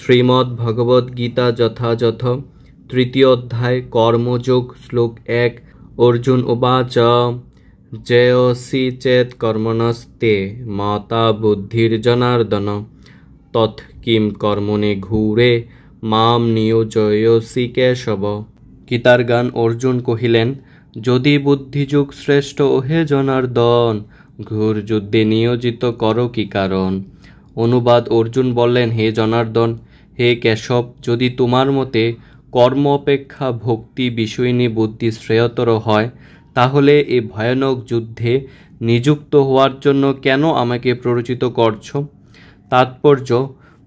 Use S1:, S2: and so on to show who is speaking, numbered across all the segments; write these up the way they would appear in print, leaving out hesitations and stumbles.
S1: শ্রীমদ্ ভগবদ গীতা যথাযথ তৃতীয় অধ্যায় কর্মযোগ শ্লোক 1 অর্জুন উবাচ জয়সি চেত কর্মণস্তে মাতা বুদ্ধির্জনার্দন তৎ কিম কর্মণি ঘুরে মাম নিয়োজয়সি কেশব। গীতার গান অর্জুন কহিলেন, যদি বুদ্ধিযুগ শ্রেষ্ঠ ওহে জনার্দন, ঘোর যুদ্ধে নিয়োজিত করো কি কারণ। অনুবাদ অর্জুন বললেন, হে জনার্দন, হে কেশব, যদি তোমার মতে কর্ম অপেক্ষা ভক্তি বিষয়িনী বুদ্ধি শ্রেয়তর হয়, তাহলে এই ভয়ানক যুদ্ধে নিযুক্ত হওয়ার জন্য কেন আমাকে প্ররোচিত করছ। তাৎপর্য,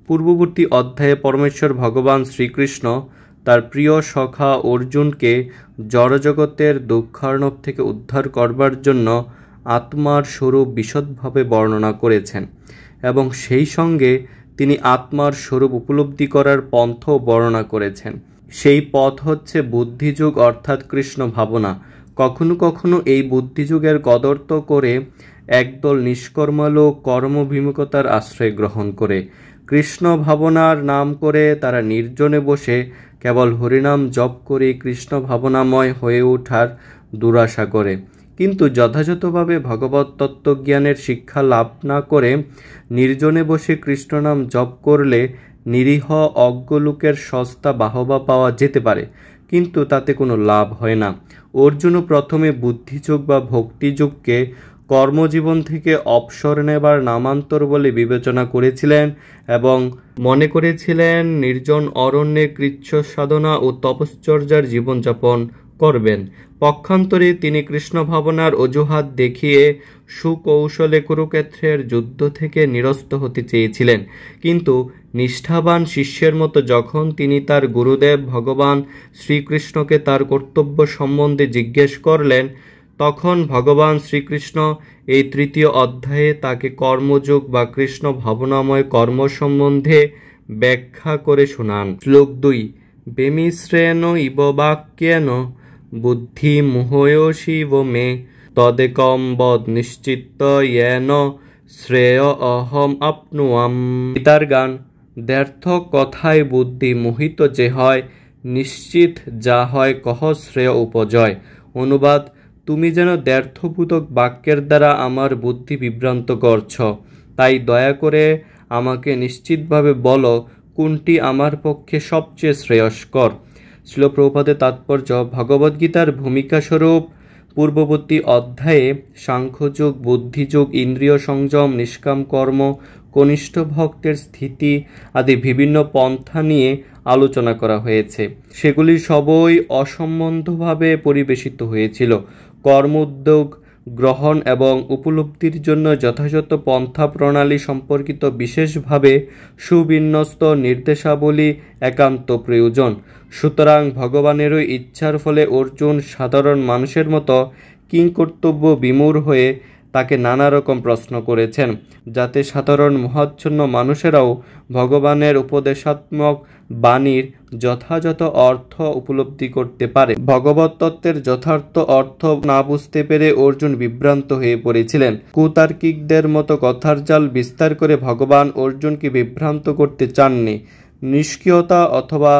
S1: পূর্ববর্তী অধ্যায়ে পরমেশ্বর ভগবান শ্রীকৃষ্ণ তার প্রিয় সখা অর্জুনকে জড়জগতের দুঃখার্ণব থেকে উদ্ধার করবার জন্য আত্মার স্বরূপ বিশদভাবে বর্ণনা করেছেন এবং সেই সঙ্গে তিনি আত্মার স্বরূপ উপলব্ধি করার পন্থাও বর্ণনা করেছেন। সেই পথ হচ্ছে বুদ্ধিযুগ অর্থাৎ কৃষ্ণ ভাবনা। কখনো কখনো এই বুদ্ধিযুগের কদর্ত করে একদল নিষ্কর্মালোক কর্মবিমুখতার আশ্রয় গ্রহণ করে কৃষ্ণ ভাবনার নাম করে তারা নির্জনে বসে কেবল হরিনাম জপ করে কৃষ্ণ ভাবনাময় হয়ে ওঠার দুরাশা করে, কিন্তু যথাযথভাবে ভগবত তত্ত্বজ্ঞানের শিক্ষা লাভ না করে নির্জনে বসে কৃষ্ণনাম জপ করলে নিরীহ অজ্ঞলোকের সস্তা বাহবা পাওয়া যেতে পারে, কিন্তু তাতে কোনো লাভ হয় না। অর্জুনও প্রথমে বুদ্ধিযোগ বা ভক্তিযোগকে কর্মজীবন থেকে অবসর নেবার নামান্তর বলে বিবেচনা করেছিলেন এবং মনে করেছিলেন নির্জন অরণ্যে কৃচ্ছ সাধনা ও তপশ্চর্যার জীবনযাপন করবেন। পক্ষান্তরে তিনি কৃষ্ণ ভাবনার অজুহাত দেখিয়ে সুকৌশলে কুরুক্ষেত্রের যুদ্ধ থেকে নিরস্ত হতে চেয়েছিলেন, কিন্তু নিষ্ঠাবান শিষ্যের মতো যখন তিনি তার গুরুদেব ভগবান শ্রীকৃষ্ণকে তার কর্তব্য সম্বন্ধে জিজ্ঞেস করলেন, তখন ভগবান শ্রীকৃষ্ণ এই তৃতীয় অধ্যায়ে তাকে কর্মযোগ বা কৃষ্ণ ভাবনাময় কর্ম সম্বন্ধে ব্যাখ্যা করে শোনান। শ্লোক 2 বেমিশ্রেণ ইব বাক্যেন বুদ্ধি মোহয়সীব মে তদেকম বদ নিশ্চিত येन শ্রেয় অহম আপনুয়াম। গীতার গান ব্যর্থ কথায় বুদ্ধি মোহিত যে হয়, নিশ্চিত যা হয় কহ শ্রেয় উপজয়। অনুবাদ, তুমি যেন দ্ব্যর্থবোধক বাক্যের দ্বারা আমার বুদ্ধি বিভ্রান্ত করছ, তাই দয়া করে আমাকে নিশ্চিতভাবে বলো কোনটি আমার পক্ষে সবচেয়ে শ্রেয়স্কর। শ্রীল প্রভুপাদের তাৎপর্য, ভগবদ্গীতার ভূমিকা স্বরূপ পূর্ববর্তী অধ্যায়ে সাংখ্যযোগ, বুদ্ধিযোগ, ইন্দ্রিয় সংযম, নিষ্কাম কর্ম, কনিষ্ঠ ভক্তের স্থিতি আদি বিভিন্ন পন্থা নিয়ে আলোচনা করা হয়েছে। সেগুলি সবই অসম্বন্ধভাবে পরিবেশিত হয়েছিল। কর্ম উদ্যোগ গ্রহণ এবং উপলব্ধির জন্য যথাযথ পন্থা প্রণালী সম্পর্কিত বিশেষভাবে সুবিন্যস্ত নির্দেশাবলী একান্ত প্রয়োজন। সুতরাং ভগবানেরই ইচ্ছার ফলে অর্জুন সাধারণ মানুষের মতো কিংকর্তব্য বিমূঢ় হয়ে তাকে নানা রকম প্রশ্ন করেছেন, যাতে সাধারণ মহাচ্ছন্ন মানুষেরাও ভগবানের উপদেশাত্মক বাণীর যথাযথ অর্থ উপলব্ধি করতে পারে। ভগবত তত্ত্বের যথার্থ অর্থ না বুঝতে পেরে অর্জুন বিভ্রান্ত হয়ে পড়েছিলেন। কুতার্কিকদের মতো কথার জাল বিস্তার করে ভগবান অর্জুনকে বিভ্রান্ত করতে চাননি। নিষ্ক্রিয়তা অথবা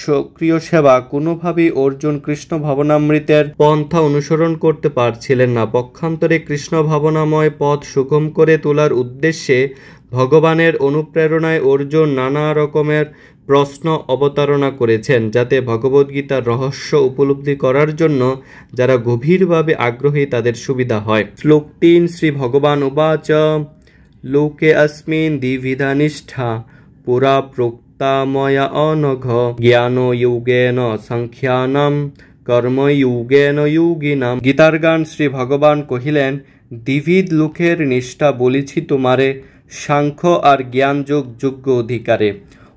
S1: সক্রিয় সেবা কোনোভাবেই অর্জুন কৃষ্ণ ভাবনামৃতের পন্থা অনুসরণ করতে পারছিলেন না। পক্ষান্তরে কৃষ্ণ ভাবনাময় পথ সুগম করে তোলার উদ্দেশ্যে ভগবানের অনুপ্রেরণায় অর্জুন নানা রকমের প্রশ্ন অবতারণা করেছেন, যাতে ভগবদ্গীতার রহস্য উপলব্ধি করার জন্য যারা গভীরভাবে আগ্রহী তাদের সুবিধা হয়। শ্লোক 3 শ্রী ভগবান উবাচ লোকে अस्मिन् দ্বিবিধা নিষ্ঠা পুরা ময়া অনঘ জ্ঞান যোগেন সাংখ্যানাম কর্মযোগেন যোগিনাম। গীতার গান শ্রী ভগবান কহিলেন, দ্বিবিধ লোকের নিষ্ঠা বলেছি তোমারে, সাংখ্য আর জ্ঞানযোগ যোগ্য অধিকারে।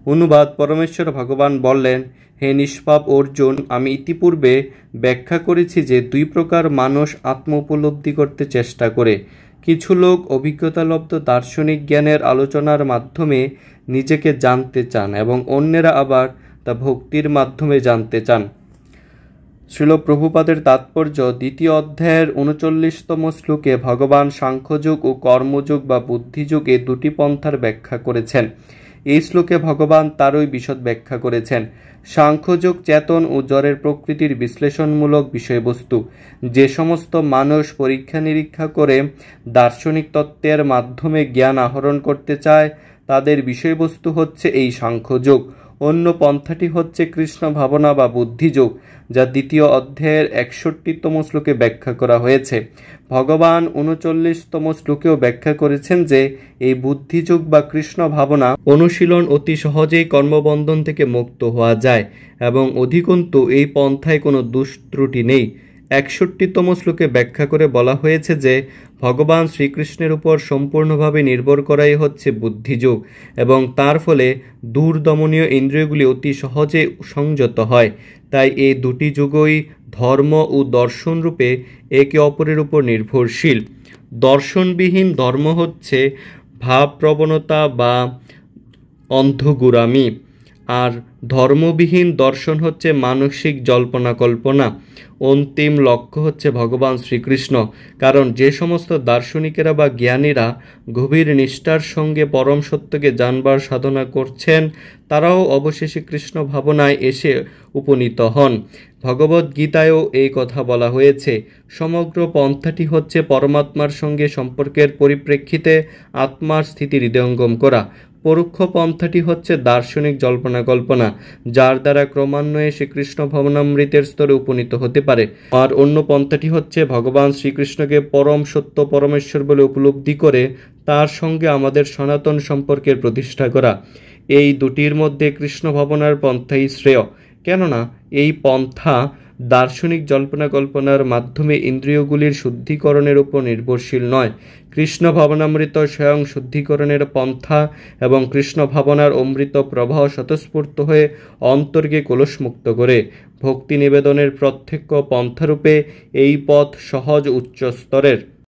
S1: অনুবাদ, পরমেশ্বর ভগবান বললেন, হে নিষ্পাপ অর্জুন, আমি ইতিপূর্বে ব্যাখ্যা করেছি যে দুই প্রকার মানুষ আত্ম উপলব্ধি করতে চেষ্টা করে। কিছু লোক অভিজ্ঞতালব্ধ দার্শনিক জ্ঞানের আলোচনার মাধ্যমে নিজেকে জানতে চান এবং অন্যেরা আবার তা ভক্তির মাধ্যমে জানতে চান। শ্রীল প্রভুপাদের তাৎপর্য, দ্বিতীয় অধ্যায়ের 39তম শ্লোকে ভগবান সাংখ্যযোগ ও কর্মযোগ বা বুদ্ধিযোগ এই দুটি পন্থার ব্যাখ্যা করেছেন। এই শ্লোকে ভগবান তারই বিশদ ব্যাখ্যা করেছেন। সাংখ্যযোগ চেতন ও জড়ের প্রকৃতির বিশ্লেষণমূলক বিষয়বস্তু। যে সমস্ত মানুষ পরীক্ষা নিরীক্ষা করে দার্শনিক তত্ত্বের মাধ্যমে জ্ঞান আহরণ করতে চায় তাদের বিষয়বস্তু হচ্ছে এই সাংখ্যযোগ। অন্য পন্থাটি হচ্ছে কৃষ্ণ ভাবনা বা বুদ্ধিযোগ, যা দ্বিতীয় অধ্যায়ের 61তম শ্লোকে ব্যাখ্যা করা হয়েছে। ভগবান 39তম শ্লোকেও ব্যাখ্যা করেছেন যে এই বুদ্ধিযোগ বা কৃষ্ণ ভাবনা অনুশীলন অতি সহজেই কর্মবন্ধন থেকে মুক্ত হওয়া যায় এবং অধিকন্তু এই পন্থায় কোনো দুষ্ত্রুটি নেই। 61তম শ্লোকে ব্যাখ্যা করে বলা হয়েছে যে ভগবান শ্রীকৃষ্ণের উপর সম্পূর্ণভাবে নির্ভর করাই হচ্ছে বুদ্ধিযোগ এবং তার ফলে দূরদমনীয় ইন্দ্রিয়গুলি অতি সহজে সংযত হয়। তাই এই দুটি যুগই ধর্ম ও দর্শন রূপে একে অপরের উপর নির্ভরশীল। দর্শনবিহীন ধর্ম হচ্ছে ভাবপ্রবণতা বা অন্ধগুরামি, আর ধর্মবিহীন দর্শন হচ্ছে মানসিক জল্পনা কল্পনা। অন্তিম লক্ষ্য হচ্ছে ভগবান শ্রীকৃষ্ণ, কারণ যে সমস্ত দার্শনিকেরা বা জ্ঞানীরা গভীর নিষ্ঠার সঙ্গে পরম সত্যকে জানবার সাধনা করছেন তারাও অবশেষে কৃষ্ণ ভাবনায় এসে উপনীত হন। ভগবদ্ গীতায়ও এই কথা বলা হয়েছে। সমগ্র পন্থাটি হচ্ছে পরমাত্মার সঙ্গে সম্পর্কের পরিপ্রেক্ষিতে আত্মার স্থিতি হৃদয়ঙ্গম করা। পরোক্ষ পন্থাটি হচ্ছে দার্শনিক জল্পনা কল্পনা, যার দ্বারা ক্রমান্বয়ে শ্রীকৃষ্ণ ভবনামৃতের স্তরে উপনীত হতে পারে। আর অন্য পন্থাটি হচ্ছে ভগবান শ্রীকৃষ্ণকে পরম সত্য পরমেশ্বর বলে উপলব্ধি করে তার সঙ্গে আমাদের সনাতন সম্পর্কের প্রতিষ্ঠা করা। এই দুটির মধ্যে কৃষ্ণ ভাবনার পন্থাই শ্রেয়, কেননা এই পন্থা দার্শনিক জল্পনা কল্পনার মাধ্যমে ইন্দ্রিয়গুলির শুদ্ধিকরণের উপর নির্ভরশীল নয়। কৃষ্ণ ভাবনামৃত স্বয়ং শুদ্ধিকরণের পন্থা এবং কৃষ্ণ ভাবনার অমৃত প্রবাহ স্বতঃস্ফূর্ত হয়ে অন্তর্কে কলুষমুক্ত করে। ভক্তি নিবেদনের প্রত্যক্ষ পন্থারূপে এই পথ সহজ উচ্চ স্তরের।